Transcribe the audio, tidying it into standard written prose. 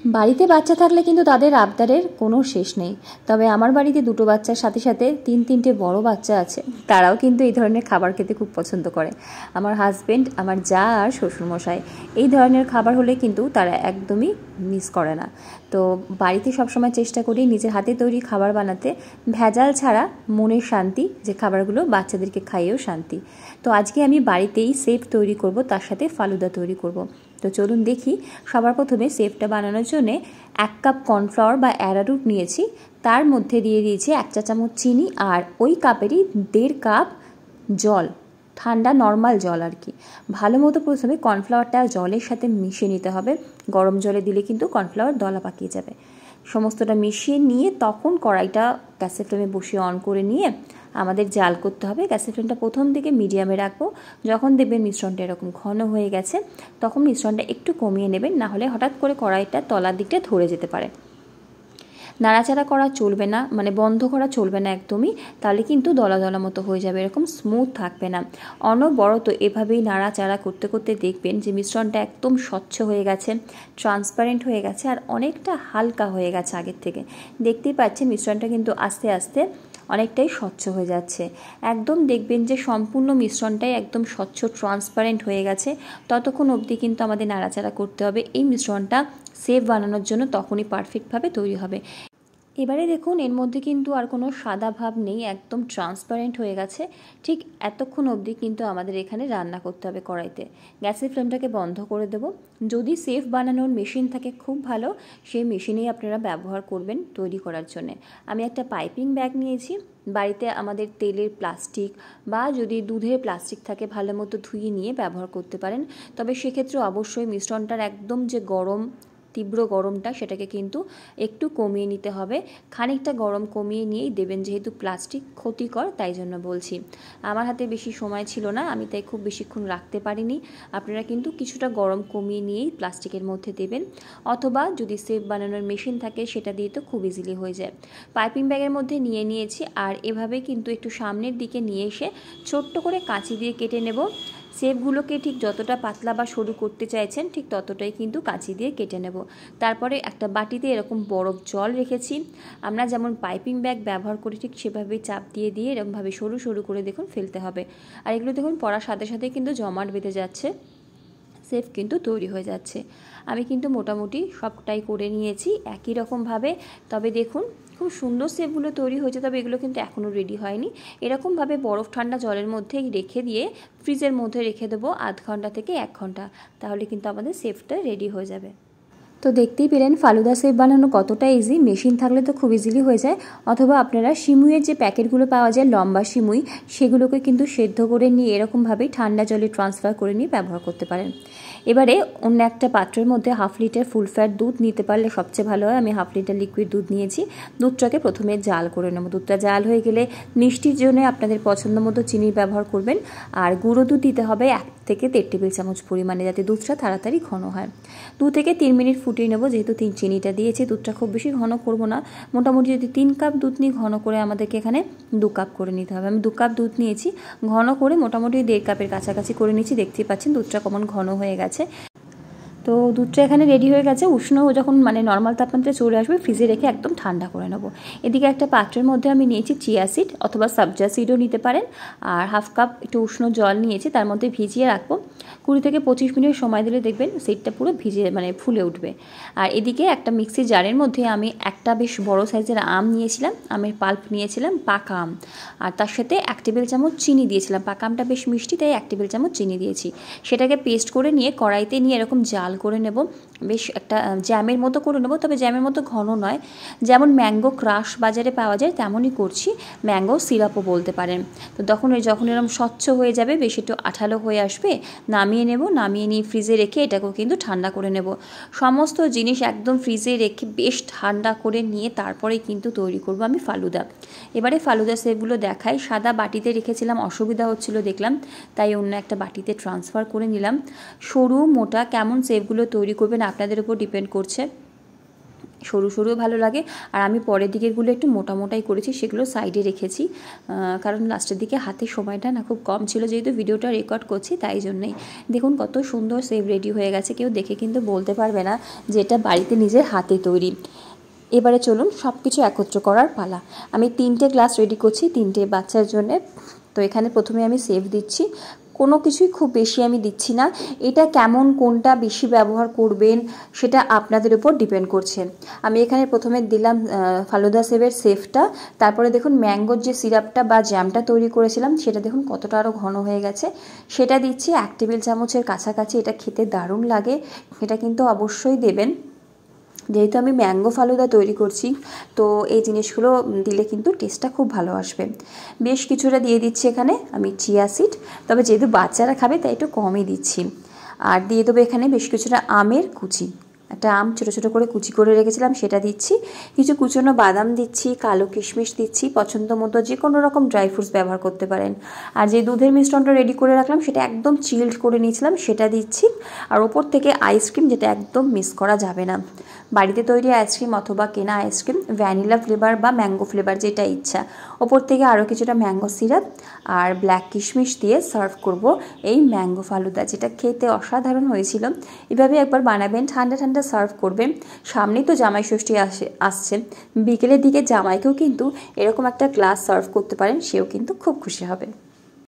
বাড়িতে বাচ্চা থাকলে কিন্তু তাদের আবদারের কোনো শেষ নেই। তবে আমার বাড়িতে দুটো বাচ্চার সাথে সাথে তিনটে বড় বাচ্চা আছে, তারাও কিন্তু এই ধরনের খাবার খেতে খুব পছন্দ করে। আমার হাজব্যান্ড, আমার জা আর শ্বশুরমশাই এই ধরনের খাবার হলে কিন্তু তারা একদমই মিস করে না। তো বাড়িতে সবসময় চেষ্টা করি নিজের হাতে তৈরি খাবার বানাতে, ভেজাল ছাড়া, মনের শান্তি, যে খাবারগুলো বাচ্চাদেরকে খাইয়েও শান্তি। তো আজকে আমি বাড়িতেই সেফ তৈরি করব, তার সাথে ফালুদা তৈরি করব। তো চলুন দেখি। সবার প্রথমে সেফটা বানানোর জন্য 1 কাপ কর্নফ্লাওয়ার বা অ্যারারুট নিয়েছি, তার মধ্যে দিয়ে দিয়েছি 1 চা চামচ চিনি, আর ওই কাপেরই 1.5 কাপ জল, ঠান্ডা নর্মাল জল আর কি। ভালো মতো প্রথমে কর্নফ্লাওয়ারটা জলের সাথে মিশিয়ে নিতে হবে। গরম জলে দিলে কিন্তু কর্নফ্লাওয়ার দলা পাকিয়ে যাবে। সমস্তটা মিশিয়ে নিয়ে তখন কড়াইটা গ্যাসের ফ্লেমে বসিয়ে অন করে নিয়ে আমাদের জাল করতে হবে। গ্যাসের ফ্লেমটা প্রথম দিকে মিডিয়ামে রাখবো। যখন দেখবেন মিশ্রণটা এরকম ঘন হয়ে গেছে তখন মিশ্রণটা একটু কমিয়ে নেবেন, না হলে হঠাৎ করে কড়াইটা তলার দিকটা ধরে যেতে পারে। নাড়াচাড়া করা চলবে না, মানে বন্ধ করা চলবে না একদমই, তাহলে কিন্তু দলা দলা মতো হয়ে যাবে, এরকম স্মুথ থাকবে না। অনবরত এভাবেই নাড়াচাড়া করতে করতে দেখবেন যে মিশ্রণটা একদম স্বচ্ছ হয়ে গেছে, ট্রান্সপারেন্ট হয়ে গেছে, আর অনেকটা হালকা হয়ে গেছে আগের থেকে। দেখতেই পাচ্ছেন মিশ্রণটা কিন্তু আস্তে আস্তে অনেকটাই স্বচ্ছ হয়ে যাচ্ছে। একদম দেখবেন যে সম্পূর্ণ মিশ্রণটাই একদম স্বচ্ছ ট্রান্সপারেন্ট হয়ে গেছে, ততক্ষণ অবধি কিন্তু আমাদের নাড়াচাড়া করতে হবে। এই মিশ্রণটা সেফ বানানোর জন্য তখনই পারফেক্টভাবে তৈরি হবে। এবারে দেখুন এর মধ্যে কিন্তু আর কোনো সাদা ভাব নেই, একদম ট্রান্সপারেন্ট হয়ে গেছে। ঠিক এতক্ষণ অবধি কিন্তু আমাদের এখানে রান্না করতে হবে কড়াইতে। গ্যাসের ফ্লেমটাকে বন্ধ করে দেব। যদি সেফ বানানোর মেশিন থাকে খুব ভালো, সেই মেশিনেই আপনারা ব্যবহার করবেন তৈরি করার জন্য। আমি একটা পাইপিং ব্যাগ নিয়েছি। বাড়িতে আমাদের তেলের প্লাস্টিক বা যদি দুধের প্লাস্টিক থাকে ভালো মতো ধুয়ে নিয়ে ব্যবহার করতে পারেন। তবে সেক্ষেত্রে অবশ্যই মিশ্রণটার একদম যে গরম, তীব্র গরমটা, সেটাকে কিন্তু একটু কমিয়ে নিতে হবে। খানিকটা গরম কমিয়ে নিয়েই দেবেন, যেহেতু প্লাস্টিক ক্ষতিকর তাই জন্য বলছি। আমার হাতে বেশি সময় ছিল না, আমি তাই খুব বেশিক্ষণ রাখতে পারিনি। আপনারা কিন্তু কিছুটা গরম কমিয়ে নিয়েই প্লাস্টিকের মধ্যে দেবেন, অথবা যদি সেফ বানানোর মেশিন থাকে সেটা দিয়ে তো খুব ইজিলি হয়ে যায়। পাইপিং ব্যাগের মধ্যে নিয়ে নিয়েছি, আর এভাবে কিন্তু একটু সামনের দিকে নিয়ে এসে ছোট্ট করে কাঁচি দিয়ে কেটে নেব। সেপগুলোকে ঠিক যতটা পাতলা বা সরু করতে চাইছেন ঠিক ততটাই কিন্তু কাঁচি দিয়ে কেটে নেব। তারপরে একটা বাটিতে এরকম বরফ জল রেখেছি। আমরা যেমন পাইপিং ব্যাগ ব্যবহার করি ঠিক সেভাবেই চাপ দিয়ে দিয়ে এরকমভাবে সরু সরু করে দেখুন ফেলতে হবে। আর এগুলো দেখুন পড়ার সাথে সাথে কিন্তু জমাট বেঁধে যাচ্ছে, সেফ কিন্তু তৈরি হয়ে যাচ্ছে। আমি কিন্তু মোটামুটি সবটাই করে নিয়েছি একই রকমভাবে। তবে দেখুন খুব সুন্দর সেপগুলো তৈরি হয়েছে, তবে এগুলো কিন্তু এখনও রেডি হয়নি। এরকমভাবে বরফ ঠান্ডা জলের মধ্যে রেখে দিয়ে ফ্রিজের মধ্যে রেখে দেবো 0.5 ঘন্টা থেকে 1 ঘন্টা, তাহলে কিন্তু আমাদের সেফটা রেডি হয়ে যাবে। তো দেখতেই পেলেন ফালুদা সেফ বানানো কতটা ইজি। মেশিন থাকলে তো খুব ইজিলি হয়ে যায়, অথবা আপনারা সিমুইয়ের যে প্যাকেটগুলো পাওয়া যায় লম্বা সিমুই, সেগুলোকে কিন্তু সেদ্ধ করে নিয়ে এরকমভাবেই ঠান্ডা জলে ট্রান্সফার করে নিয়ে ব্যবহার করতে পারেন। এবারে অন্য একটা পাত্রের মধ্যে 1/2 লিটার ফুল ফ্যাট দুধ নিতে পারলে সবচেয়ে ভালো হয়। আমি 1/2 লিটার লিকুইড দুধ নিয়েছি। দুধটাকে প্রথমে জাল করে নেব। দুধটা জাল হয়ে গেলে মিষ্টির জন্য আপনাদের পছন্দ মতো চিনি ব্যবহার করবেন, আর গুঁড়ো দুধ দিতে হবে 1 থেকে 1.5 টেবিল চামচ পরিমাণে, যাতে দুধটা তাড়াতাড়ি ঘন হয়। 2 থেকে 3 মিনিট ফুটিয়ে নেব। যেহেতু চিনিটা দিয়েছি, দুধটা খুব বেশি ঘন করব না। মোটামুটি যদি 3 কাপ দুধ নিই, ঘন করে আমাদেরকে এখানে 2 কাপ করে নিতে হবে। আমি 2 কাপ দুধ নিয়েছি, ঘন করে মোটামুটি 1.5 কাপের কাছাকাছি করে নিয়েছি। দেখতেই পাচ্ছেন দুধটা কেমন ঘন হয়ে গেছে। তো দুধটা এখানে রেডি হয়ে গেছে। উষ্ণ যখন মানে নর্মাল তাপমাত্রায় চলে আসবে ফ্রিজে রেখে একদম ঠান্ডা করে নেব। এদিকে একটা পাত্রের মধ্যে আমি নিয়েছি চিয়া সিড অথবা সবজা সিডও নিতে পারেন, আর 1/2 কাপ একটু উষ্ণ জল নিয়েছি, তার মধ্যে ভিজিয়ে রাখবো। 20 থেকে 25 মিনিট সময় দিলে দেখবেন সিডটা পুরো ভিজে মানে ফুলে উঠবে। আর এদিকে একটা মিক্সি জারের মধ্যে আমি একটা বেশ বড় সাইজের আম নিয়েছিলাম, আমের পাল্প নিয়েছিলাম, পাকা আম, আর তার সাথে 1 টেবিল চামচ চিনি দিয়েছিলাম। পাকা আমটা বেশ মিষ্টি তাই 1 টেবিল চামচ চিনি দিয়েছি। সেটাকে পেস্ট করে নিয়ে কড়াইতে নিয়ে এরকম জাল করে নেব। বেশ একটা জ্যামের মতো করে নেব, তবে জ্যামের মতো ঘন নয়। যেমন ম্যাঙ্গো ক্রাশ বাজারে পাওয়া যায় তেমনই করছি, ম্যাঙ্গো সিরাপও বলতে পারেন। তো যখন এরকম স্বচ্ছ হয়ে যাবে, বেশ একটু আঠালো হয়ে আসবে, নামিয়ে নেব। নামিয়ে নিয়ে ফ্রিজে রেখে এটাকেও কিন্তু ঠান্ডা করে নেব। সমস্ত জিনিস একদম ফ্রিজে রেখে বেশ ঠান্ডা করে নিয়ে তারপরেই কিন্তু তৈরি করব আমি ফালুদা। এবারে ফালুদা সেপগুলো দেখাই। সাদা বাটিতে রেখেছিলাম, অসুবিধা হচ্ছিল দেখলাম, তাই অন্য একটা বাটিতে ট্রান্সফার করে নিলাম। সরু মোটা কেমন সেপগুলো তৈরি করবেন আপনাদের উপর ডিপেন্ড করছে। সরু সরুও ভালো লাগে। আর আমি পরের দিকেরগুলো একটু মোটা মোটাই করেছি, সেগুলো সাইডে রেখেছি, কারণ লাস্টের দিকে হাতে সময়টা না খুব কম ছিল, যেহেতু ভিডিওটা রেকর্ড করছি তাই জন্যই। দেখুন কত সুন্দর সেভ রেডি হয়ে গেছে, কেউ দেখে কিন্তু বলতে পারবে না যে এটা বাড়িতে নিজের হাতে তৈরি। এবারে চলুন সব কিছু একত্র করার পালা। আমি 3টে গ্লাস রেডি করছি 3টে বাচ্চার জন্যে। তো এখানে প্রথমে আমি সেভ দিচ্ছি, কোনো কিছুই খুব বেশি আমি দিচ্ছি না। এটা কেমন কোনটা বেশি ব্যবহার করবেন সেটা আপনাদের উপর ডিপেন্ড করছে। আমি এখানে প্রথমে দিলাম ফালুদা সেভের সেফটা, তারপরে দেখুন ম্যাঙ্গোর যে সিরাপটা বা জ্যামটা তৈরি করেছিলাম সেটা দেখুন কতটা আরও ঘন হয়ে গেছে, সেটা দিচ্ছি 1 টেবিল চামচের কাছাকাছি। এটা খেতে দারুণ লাগে, এটা কিন্তু অবশ্যই দেবেন। যেহেতু আমি ম্যাঙ্গো ফালুদা তৈরি করছি, তো এই জিনিসগুলো দিলে কিন্তু টেস্টটা খুব ভালো আসবে। বেশ কিছুটা দিয়ে দিচ্ছি এখানে আমি চিয়া সিড, তবে যেহেতু বাচ্চারা খাবে তাই একটু কমই দিচ্ছি। আর দিয়ে দেবো এখানে বেশ কিছুটা আমের কুচি, একটা আম ছোটো ছোটো করে কুচি করে রেখেছিলাম সেটা দিচ্ছি, কিছু কুচনো বাদাম দিচ্ছি, কালো কিশমিশ দিচ্ছি, পছন্দ মতো যে কোনো রকম ড্রাই ফ্রুটস ব্যবহার করতে পারেন। আর যে দুধের মিশ্রণটা রেডি করে রাখলাম সেটা একদম চিল্ড করে নিয়েছিলাম সেটা দিচ্ছি। আর ওপর থেকে আইসক্রিম, যেটা একদম মিস করা যাবে না। বাড়িতে তৈরি আইসক্রিম অথবা কেনা আইসক্রিম, ভ্যানিলা ফ্লেভার বা ম্যাঙ্গো ফ্লেভার যেটা ইচ্ছা। ওপর থেকে আরও কিছুটা ম্যাঙ্গো সিরাপ আর ব্ল্যাক কিশমিশ দিয়ে সার্ভ করব এই ম্যাঙ্গো ফালুদা, যেটা খেতে অসাধারণ হয়েছিল। এভাবে একবার বানাবেন, ঠান্ডা ঠান্ডা সার্ভ করবেন। সামনেই তো জামাই ষষ্ঠী আসছে, বিকেলের দিকে জামাইকেও কিন্তু এরকম একটা গ্লাস সার্ভ করতে পারেন, সেও কিন্তু খুব খুশি হবে।